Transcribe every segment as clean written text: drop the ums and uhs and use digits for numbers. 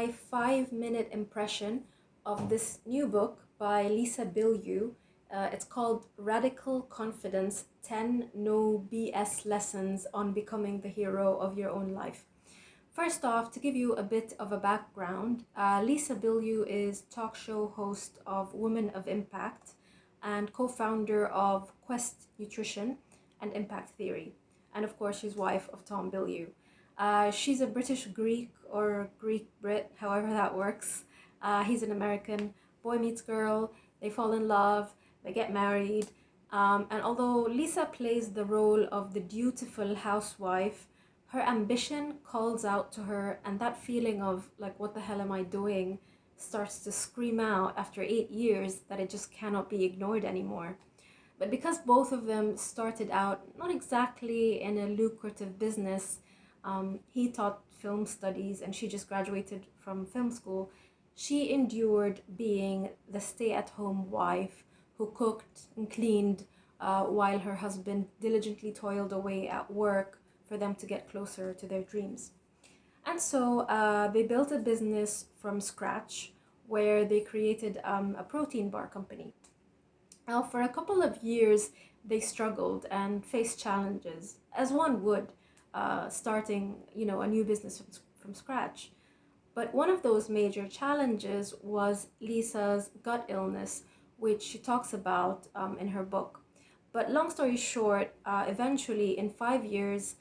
my 5-minute impression of this new book by Bilyeu. It's called Radical Confidence 10 No BS Lessons on Becoming the Hero of Your Own Life. First off, to give you a bit of a background, Bilyeu is talk show host of Women of Impact and co-founder of Quest Nutrition and Impact Theory. And of course, she's wife of Tom Bilyeu. She's a British Greek or Greek Brit, however that works. He's an American. Boy meets girl, they fall in love, they get married. And although Lisa plays the role of the dutiful housewife, her ambition calls out to her, and that feeling of like, what the hell am I doing, starts to scream out after 8 years that it just cannot be ignored anymore. But because both of them started out not exactly in a lucrative business, he taught film studies and she just graduated from film school, she endured being the stay-at-home wife who cooked and cleaned while her husband diligently toiled away at work for them to get closer to their dreams. And so they built a business from scratch where they created a protein bar company. Now, for a couple of years, they struggled and faced challenges, as one would, starting, a new business from scratch. But one of those major challenges was Lisa's gut illness, which she talks about in her book. But long story short, eventually in 5 years,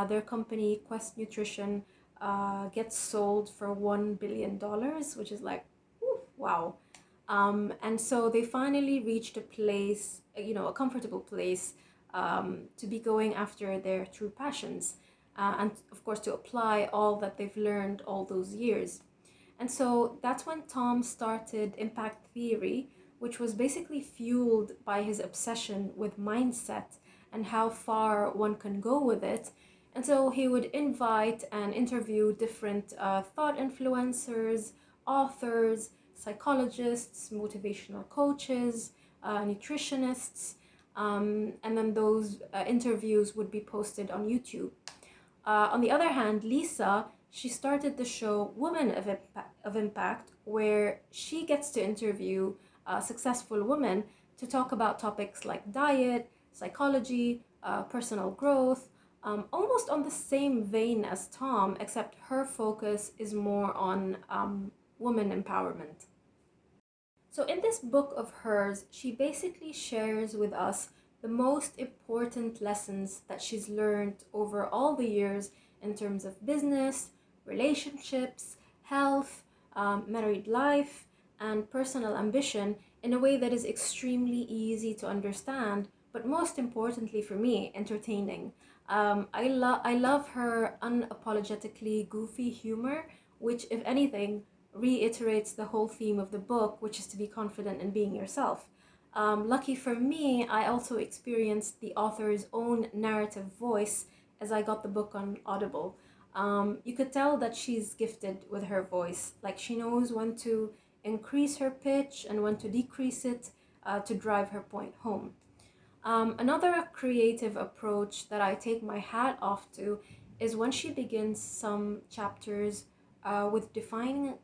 their company, Quest Nutrition, gets sold for $1 billion, which is like, wow. And so they finally reached a place, a comfortable place to be going after their true passions. And of course, to apply all that they've learned all those years. And so that's when Tom started Impact Theory, which was basically fueled by his obsession with mindset and how far one can go with it. And so he would invite and interview different thought influencers, authors, psychologists, motivational coaches, nutritionists, and then those interviews would be posted on YouTube. On the other hand, Lisa, she started the show Women of Impact, where she gets to interview successful women to talk about topics like diet, psychology, personal growth, almost on the same vein as Tom, except her focus is more on women empowerment. So in this book of hers, she basically shares with us the most important lessons that she's learned over all the years in terms of business, relationships, health, married life, and personal ambition in a way that is extremely easy to understand, but most importantly for me, entertaining. I love her unapologetically goofy humor, which, if anything, reiterates the whole theme of the book, which is to be confident in being yourself. Lucky for me, I also experienced the author's own narrative voice as I got the book on Audible. You could tell that she's gifted with her voice, like she knows when to increase her pitch and when to decrease it to drive her point home. Another creative approach that I take my hat off to is when she begins some chapters with defining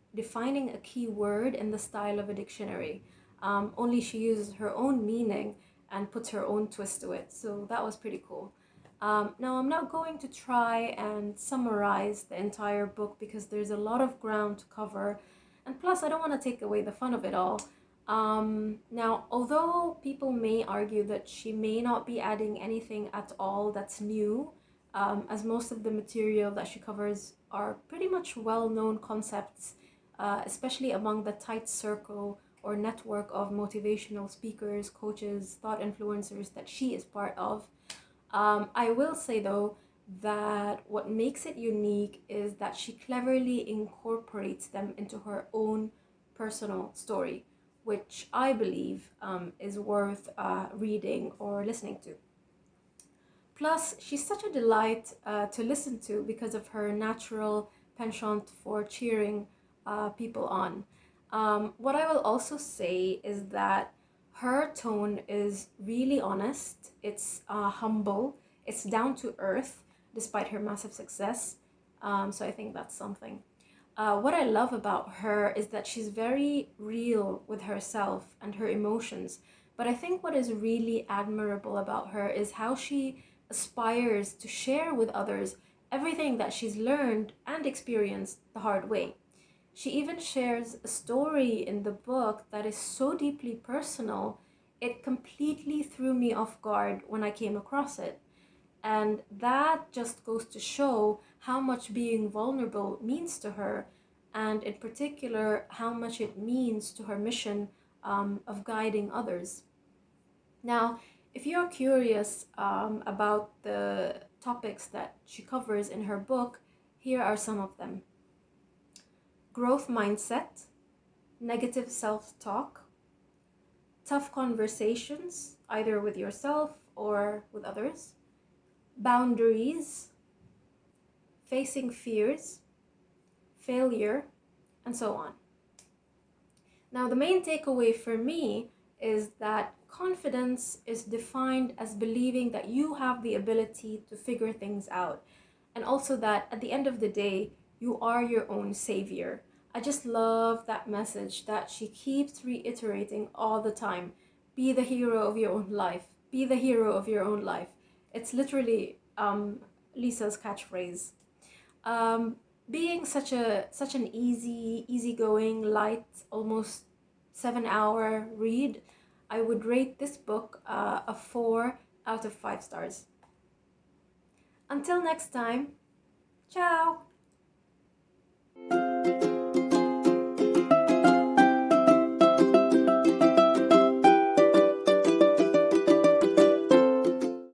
a key word in the style of a dictionary. Only she uses her own meaning and puts her own twist to it. So that was pretty cool. Now, I'm not going to try and summarize the entire book because there's a lot of ground to cover. And plus, I don't want to take away the fun of it all. Now, although people may argue that she may not be adding anything at all that's new, as most of the material that she covers are pretty much well-known concepts, especially among the tight circle or network of motivational speakers, coaches, thought influencers that she is part of. I will say though that what makes it unique is that she cleverly incorporates them into her own personal story, which I believe is worth reading or listening to. Plus, she's such a delight to listen to because of her natural penchant for cheering people on. What I will also say is that her tone is really honest, it's humble, it's down to earth despite her massive success. So I think that's something. What I love about her is that she's very real with herself and her emotions. But I think what is really admirable about her is how she aspires to share with others everything that she's learned and experienced the hard way. She even shares a story in the book that is so deeply personal, it completely threw me off guard when I came across it. And that just goes to show how much being vulnerable means to her, and in particular, how much it means to her mission of guiding others. Now, if you're curious about the topics that she covers in her book, here are some of them: growth mindset, negative self talk, tough conversations, either with yourself or with others, boundaries, facing fears, failure, and so on. Now, the main takeaway for me is that confidence is defined as believing that you have the ability to figure things out, and also that at the end of the day, you are your own savior. I just love that message that she keeps reiterating all the time. Be the hero of your own life. Be the hero of your own life. It's literally Lisa's catchphrase. Um, Being such an easygoing, light, almost 7 hour read, I would rate this book a 4 out of 5 stars. Until next time, ciao!